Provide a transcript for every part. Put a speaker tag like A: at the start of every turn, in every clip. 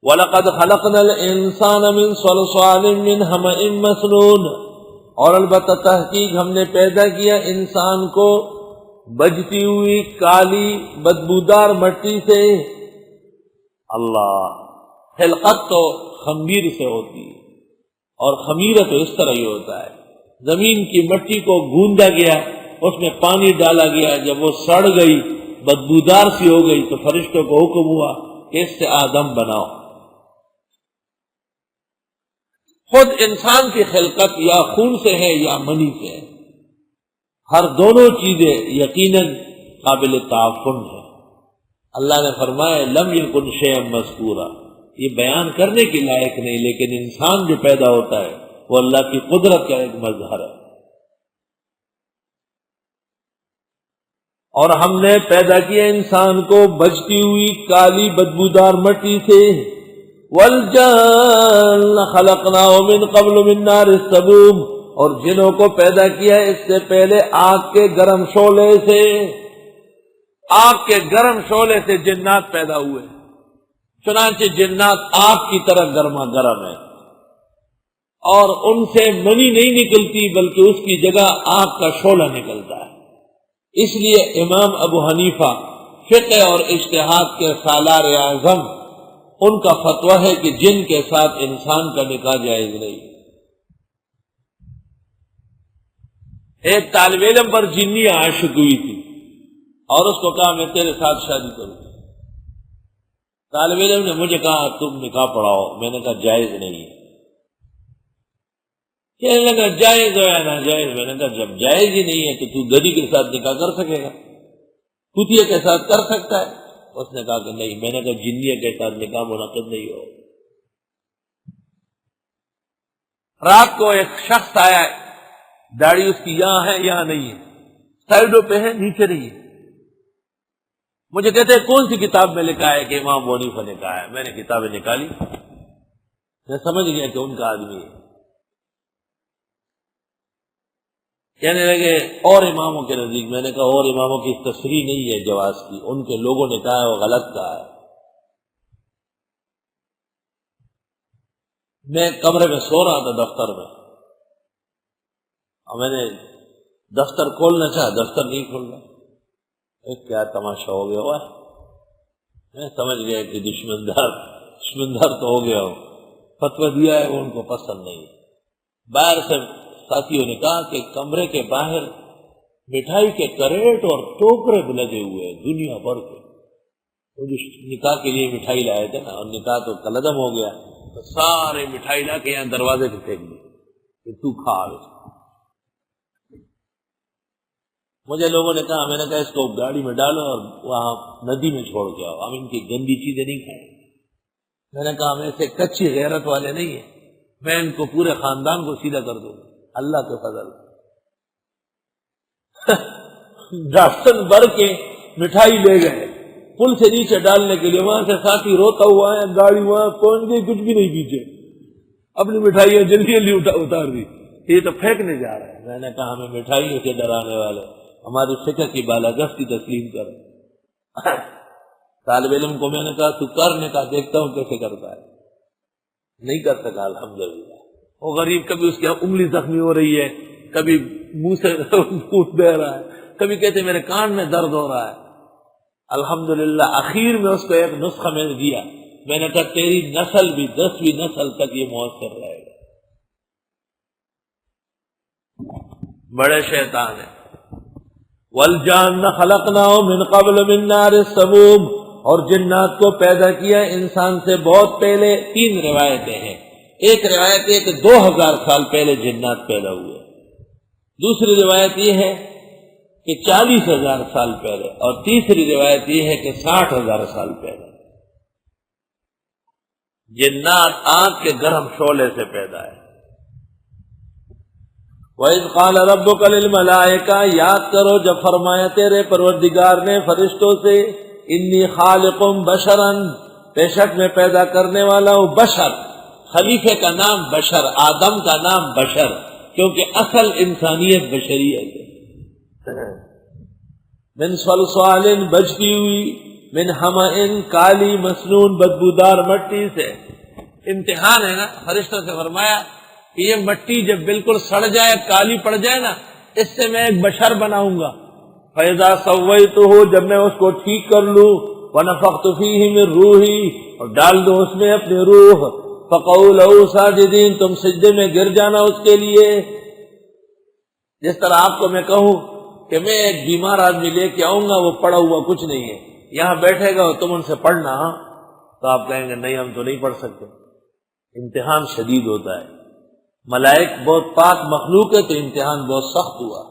A: وَلَقَدْ خَلَقْنَا الْإِنسَانَ مِنْ صَلْصَالٍ مِّنْ حَمَإٍ مَّسْنُونٍ، اور البتہ تحقیق ہم نے پیدا کیا انسان کو بجتی ہوئی کالی بدبودار مٹی سے۔ اللہ، خلقت تو خمیر سے ہوتی ہے، اور خمیرہ تو اس طرح ہی ہوتا ہے، زمین کی مٹی کو گوندا گیا، اس میں پانی ڈالا گیا، جب وہ سڑ گئی بدبودار سی ہو گئی تو فرشتوں کو حکم ہوا کہ اس سے آدم بناؤ۔ خود انسان کی خلقت یا خون سے ہے یا منی سے ہے، ہر دونوں چیزیں یقیناً قابل تعفن ہے۔ اللہ نے فرمایا لم یکن شیئا مذکورا، یہ بیان کرنے کے لائق نہیں، لیکن انسان جو پیدا ہوتا ہے وہ اللہ کی قدرت کا ایک مظہر ہے۔ اور ہم نے پیدا کیا انسان کو بجتی ہوئی کالی بدبودار مٹی سے۔ وَالْجَانَّ خَلَقْنَاهُ مِنْ قَبْلُ مِنْ نَارِ السَّمُومِ، اور جنوں کو پیدا کیا اس سے پہلے آگ کے گرم شعلے سے۔ آگ کے گرم شعلے سے جنات پیدا ہوئے، چنانچہ جنات آگ کی طرح گرما گرم ہے، اور ان سے منی نہیں نکلتی بلکہ اس کی جگہ آگ کا شعلہ نکلتا ہے۔ اس لیے امام ابو حنیفہ فقہ اور اجتہاد کے سالار اعظم، ان کا فتویٰ ہے کہ جن کے ساتھ انسان کا نکاح جائز نہیں۔ ایک طالب علم پر جنی عاشق ہوئی تھی اور اس کو کہا میں تیرے ساتھ شادی کروں۔ طالب علم نے مجھے کہا تم نکاح پڑھاؤ، میں نے کہا جائز نہیں ہے۔ کہنے لگا جائز ہو یا ناجائز؟ میں نے کہا جب جائز ہی نہیں ہے تو تو گدی کے ساتھ نکاح کر سکے گا، کتیے کے ساتھ کر سکتا ہے؟ اس نے کہا کہ نہیں۔ میں نے کہا جنیہ کے ساتھ نکاح منعقد نہیں ہو۔ رات کو ایک شخص آیا، داڑھی اس کی یہاں ہے یہاں نہیں ہے، سائڈوں پہ ہے نیچے نہیں ہے۔ مجھے کہتے ہیں کون سی کتاب میں لکھا ہے کہ امام ابو حنیفہ نے کہا ہے؟ میں نے کتابیں نکالی، میں سمجھ گیا کہ ان کا آدمی ہے۔ کہنے لگے اور اماموں کے نزدیک؟ میں نے کہا اور اماموں کی تصریح نہیں ہے جواز کی، ان کے لوگوں نے کہا ہے وہ غلط کہا ہے۔ میں کمرے میں سو رہا تھا دفتر میں، اور میں نے دفتر کھولنا چاہا، دفتر نہیں کھول رہا۔ کیا تماشا ہو گیا ہوا ہے؟ میں سمجھ گیا کہ دشمندار تو ہو گیا ہو، فتویٰ دیا ہے وہ ان کو پسند نہیں۔ باہر سے ساتھیوں نے کہا کہ کمرے کے باہر مٹھائی کے کریٹ اور ٹوکرے لگے ہوئے ہیں دنیا بھر کے، وہ جو نکاح کے لیے مٹھائی لائے تھے نا، اور نکاح تو کلدم ہو گیا، تو سارے مٹھائی لا کے یہاں دروازے پہ پھینک دی کہ تو کھا۔ مجھے لوگوں نے کہا، میں نے کہا اس کو گاڑی میں ڈالو اور وہاں ندی میں چھوڑ کے آؤ، ہم ان کی گندی چیزیں نہیں کھائیں۔ میں نے کہا ہم ایسے کچی غیرت والے نہیں ہیں، میں ان کو پورے خاندان کو سیدھا کر دوں گا اللہ کے فضل۔ ڈاکٹر بھر کے مٹھائی لے گئے پل سے نیچے ڈالنے کے لیے، وہاں سے ساتھی روتا ہوا ہے، گاڑی وہاں پہنچ گئی، کچھ بھی نہیں پیچھے، اپنی مٹھائیاں جلدی جلدی اتار دی، یہ تو پھینکنے جا رہا ہے۔ میں نے کہا ہمیں مٹھائیوں سے ڈرانے والے ہماری فکر کی بالادستی تسلیم کر۔ طالب علم کو میں نے کہا تو کرنے کا، دیکھتا ہوں کیسے کرتا ہے۔ نہیں کر سکا الحمدللہ۔ وہ غریب کبھی اس کی انگلی زخمی ہو رہی ہے، کبھی منہ سے خون بہ رہا ہے، کبھی کہتے میرے کان میں درد ہو رہا ہے۔ الحمدللہ اخیر میں اس کو ایک نسخہ میں نے دیا، میں نے کہا تیری نسل بھی 10ویں نسل تک یہ مؤثر رہے گا۔ بڑے شیطان ہیں۔ وَالْجَانَّ خَلَقْنَاهُ مِنْ قَبْلُ مِنْ نَارِ السَّمُومِ، اور جنات کو پیدا کیا انسان سے بہت پہلے۔ 3 روایتیں ہیں، ایک روایت ہے کہ 2000 سال پہلے جنات پیدا ہوئے، دوسری روایت یہ ہے کہ 40,000 سال پہلے، اور تیسری روایت یہ ہے کہ 60,000 سال پہلے۔ جنات آگ کے گرم شعلے سے پیدا ہے۔ وَإِذْ قَالَ رَبُّكَ لِلْمَلَائِكَةِ، یاد کرو جب فرمایا تیرے پروردگار نے فرشتوں سے، انی خالق بشرا، بے شک میں پیدا کرنے والا ہوں بشر۔ خلیفے کا نام بشر، آدم کا نام بشر، کیونکہ اصل انسانیت بشریت ہے۔ من صلصال، بجتی ہوئی من حمئن کالی مسنون بدبودار مٹی سے. امتحان ہے نا. فرشتوں سے فرمایا کہ یہ مٹی جب بالکل سڑ جائے کالی پڑ جائے نا اس سے میں ایک بشر بناؤں گا. فَإِذَا سَوَّيْتُهُ جب میں اس کو ٹھیک کر لوں وَنَفَخْتُ فِيهِ مِن رُوحِي اور ڈال دوں اس میں اپنی روح فَقَعُوا لَهُ سَاجِدِينَ تم سجدے میں گر جانا اس کے لیے. جس طرح آپ کو میں کہوں کہ میں ایک بیمار آدمی لے کے آؤں گا وہ پڑا ہوا کچھ نہیں ہے یہاں بیٹھے گا تم ان سے پڑھنا تو آپ کہیں گے نہیں ہم تو نہیں پڑھ سکتے. امتحان شدید ہوتا ہے. ملائک بہت پاک مخلوق ہے تو امتحان بہت سخت ہوا.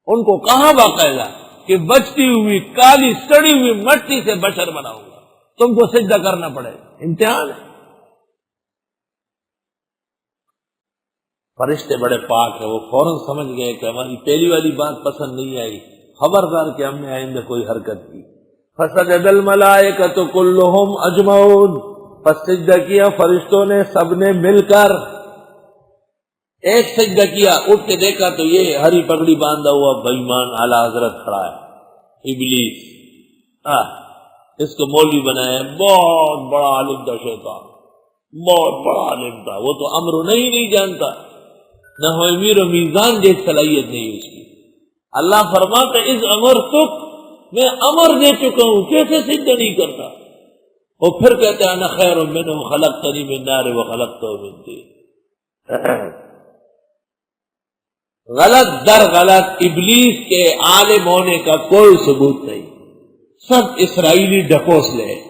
A: ان کو کہاں باقاعدہ کہ بچتی ہوئی کالی سڑی ہوئی مٹی سے بشر بناؤں گا تم کو سجدہ کرنا پڑے. امتحان ہے. فرشتے بڑے پاک ہیں وہ فوراً سمجھ گئے کہ ہماری پہلی والی بات پسند نہیں آئی خبردار کہ ہم نے آئندہ کوئی حرکت کی. فسجد الملائکۃ کلھم اجمعون پس سجدہ کیا فرشتوں نے سب نے مل کر. ایک سجدہ کیا اٹھ کے دیکھا تو یہ ہری پگڑی باندھا ہوا بےایمان اعلی حضرت کھڑا ہے ابلیس. اس کو مولوی بنایا بہت بڑا عالم تھا شیطان بہت بڑا عالم تھا. وہ تو امر نہیں جانتا نہ ہو امیر و میزان جیسی صلاحیت نہیں اس کی. اللہ فرماتا اذ امرتک میں امر دے چکا ہوں کیسے سجدہ نہیں کرتا. وہ پھر کہتے ہیں انا خیر منہ خلقتنی من نار وخلقتہ من طین. غلط در غلط ابلیس کے عالم ہونے کا کوئی ثبوت نہیں. سب اسرائیلی ڈھکوسلے ہیں.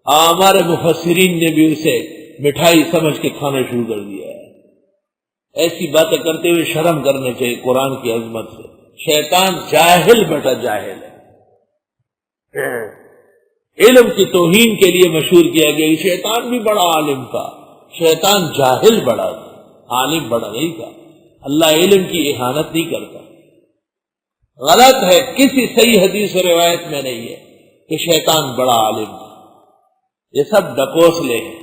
A: ہمارے مفسرین نے بھی اسے مٹھائی سمجھ کے کھانا شروع کر دیا ہے. ایسی باتیں کرتے ہوئے شرم کرنے چاہیے قرآن کی عظمت سے. شیطان جاہل بیٹا جاہل ہے. علم کی توہین کے لیے مشہور کیا گیا. شیطان بھی بڑا عالم تھا. شیطان جاہل بڑا تھا عالم بڑا نہیں تھا. اللہ علم کی اہانت نہیں کرتا. غلط ہے کسی صحیح حدیث و روایت میں نہیں ہے کہ شیطان بڑا عالم تھا. یہ سب ڈکوسلے ہیں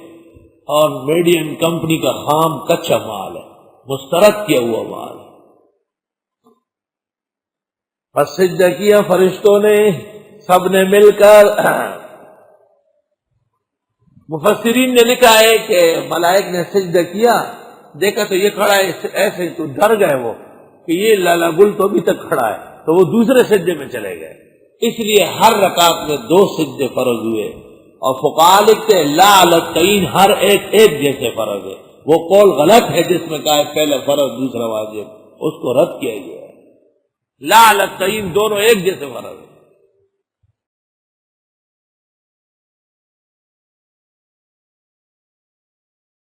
A: اور میڈین کمپنی کا خام کچا مال ہے مسترد کیا ہوا مال ہے. پس سجدہ کیا فرشتوں نے سب نے مل کر. مفسرین نے لکھا ہے کہ ملائک نے سجدہ کیا دیکھا تو یہ کھڑا ہے ایسے تو ڈر گئے وہ کہ یہ لالا گل تو ابھی تک کھڑا ہے تو وہ دوسرے سجدے میں چلے گئے. اس لیے ہر رکعت میں 2 سجدے فرض ہوئے اور فقہاء لکھتے لا علی التعین ہر ایک جیسے فرض ہے. وہ قول غلط ہے جس میں کہا ہے پہلے فرض دوسرا واجب اس کو رد کیا گیا ہے. لا علی التعین دونوں ایک جیسے فرض ہے.